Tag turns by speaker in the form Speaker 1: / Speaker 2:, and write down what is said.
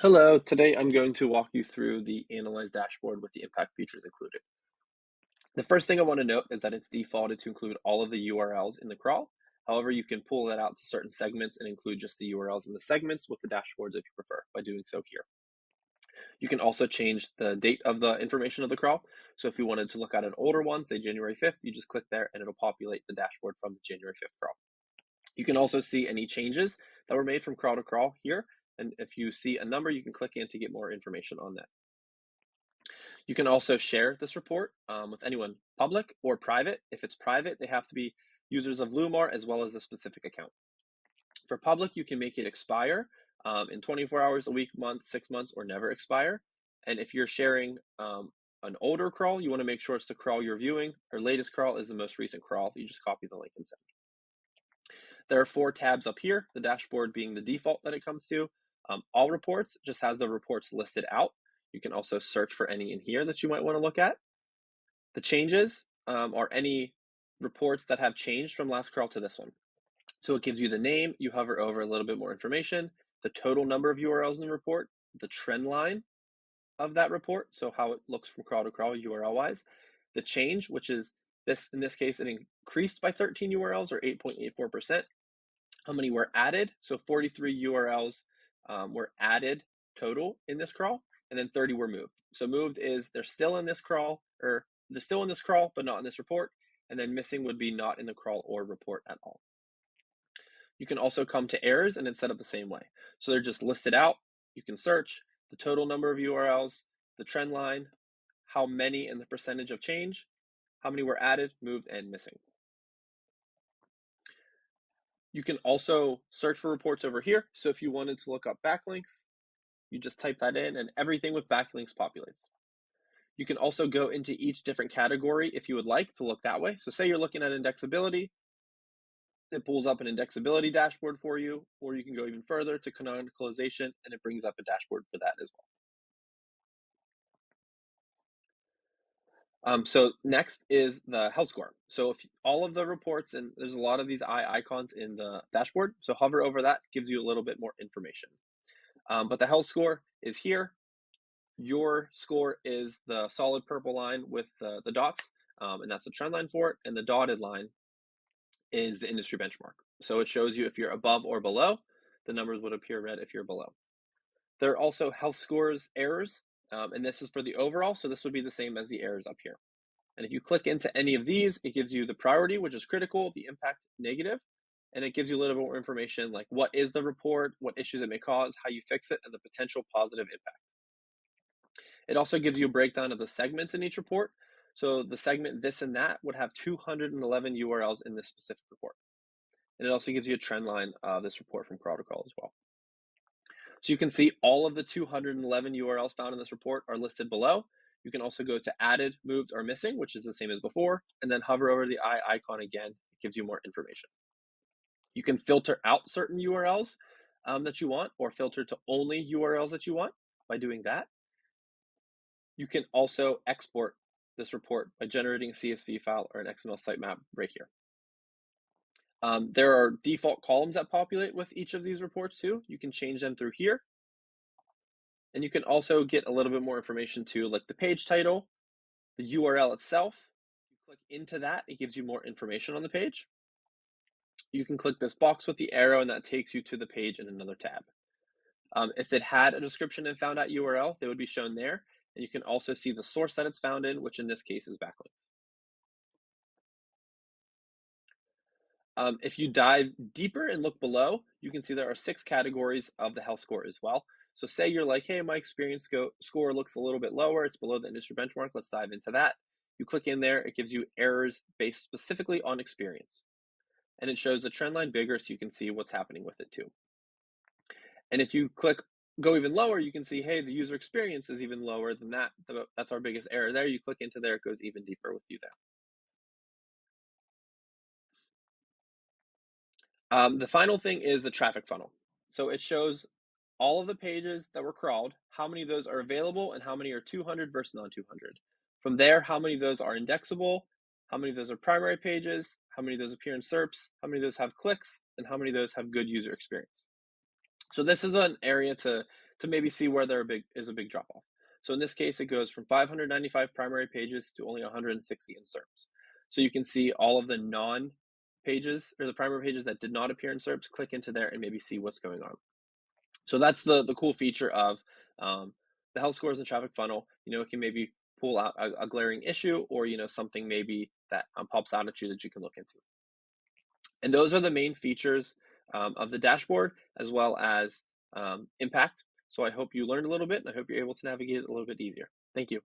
Speaker 1: Hello, today I'm going to walk you through the Analyze dashboard with the impact features included. The first thing I want to note is that it's defaulted to include all of the URLs in the crawl. However, you can pull that out to certain segments and include just the URLs in the segments with the dashboards if you prefer by doing so here. You can also change the date of the information of the crawl. So if you wanted to look at an older one, say January 5th, you just click there and it'll populate the dashboard from the January 5th crawl. You can also see any changes that were made from crawl to crawl here. And if you see a number, you can click in to get more information on that. You can also share this report with anyone, public or private. If it's private, they have to be users of Lumar as well as a specific account. For public, you can make it expire in 24 hours, a week, month, 6 months, or never expire. And if you're sharing an older crawl, you want to make sure it's the crawl you're viewing. Our latest crawl is the most recent crawl. You just copy the link and send. There are 4 tabs up here, the dashboard being the default that it comes to. All reports just has the reports listed out. You can also search for any in here that you might want to look at. The changes are any reports that have changed from last crawl to this one. So it gives you the name, you hover over a little bit more information, the total number of URLs in the report, the trend line of that report, so how it looks from crawl to crawl URL wise, the change, which is this, in this case, it increased by 13 URLs or 8.84%. How many were added? So 43 URLs were added total in this crawl, and then 30 were moved. So moved is they're still in this crawl, or they're still in this crawl, but not in this report. And then missing would be not in the crawl or report at all. You can also come to errors and it's set up the same way. So they're just listed out. You can search the total number of URLs, the trend line, how many and the percentage of change, how many were added, moved, and missing. You can also search for reports over here. So if you wanted to look up backlinks, you just type that in and everything with backlinks populates. You can also go into each different category if you would like to look that way. So say you're looking at indexability, it pulls up an indexability dashboard for you, or you can go even further to canonicalization and it brings up a dashboard for that as well. So next is the health score. So if all of the reports, and there's a lot of these eye icons in the dashboard, so hover over that, gives you a little bit more information. But the health score is here. Your score is the solid purple line with the dots, and that's the trend line for it, and the dotted line is the industry benchmark. So it shows you if you're above or below, the numbers would appear red if you're below. There are also health scores errors, and this is for the overall, so this would be the same as the errors up here. And if you click into any of these, it gives you the priority, which is critical, the impact negative, and it gives you a little bit more information like what is the report, what issues it may cause, how you fix it, and the potential positive impact. It also gives you a breakdown of the segments in each report. So the segment this and that would have 211 URLs in this specific report. And it also gives you a trend line of this report from crawl to crawl as well. So you can see all of the 211 URLs found in this report are listed below. You can also go to added, moved, or missing, which is the same as before, and then hover over the eye icon again. It gives you more information. You can filter out certain URLs that you want, or filter to only URLs that you want by doing that. You can also export this report by generating a CSV file or an XML sitemap right here. There are default columns that populate with each of these reports too. You can change them through here. And you can also get a little bit more information too, like the page title, the URL itself. If you click into that, it gives you more information on the page. You can click this box with the arrow and that takes you to the page in another tab. If it had a description and found out URL, they would be shown there. And you can also see the source that it's found in, which in this case is backlinks. If you dive deeper and look below, you can see there are 6 categories of the health score as well. So say you're like, hey, my experience score looks a little bit lower. It's below the industry benchmark. Let's dive into that. You click in there. It gives you errors based specifically on experience. And it shows the trend line bigger so you can see what's happening with it too. And if you go even lower, you can see, hey, the user experience is even lower than that. That's our biggest error there. You click into there, it goes even deeper with you there. The final thing is the traffic funnel. So it shows all of the pages that were crawled, how many of those are available, and how many are 200 versus non-200. From there, how many of those are indexable, how many of those are primary pages, how many of those appear in SERPs, how many of those have clicks, and how many of those have good user experience. So this is an area to to maybe see where there is a big drop off. So in this case, it goes from 595 primary pages to only 160 in SERPs. So you can see all of the non pages or the primary pages that did not appear in SERPs, click into there and maybe see what's going on. So that's the cool feature of um, the health scores and traffic funnel. It can maybe pull out a glaring issue or, something maybe that pops out at you that you can look into. And those are the main features of the dashboard as well as impact. So I hope you learned a little bit and I hope you're able to navigate it a little bit easier. Thank you.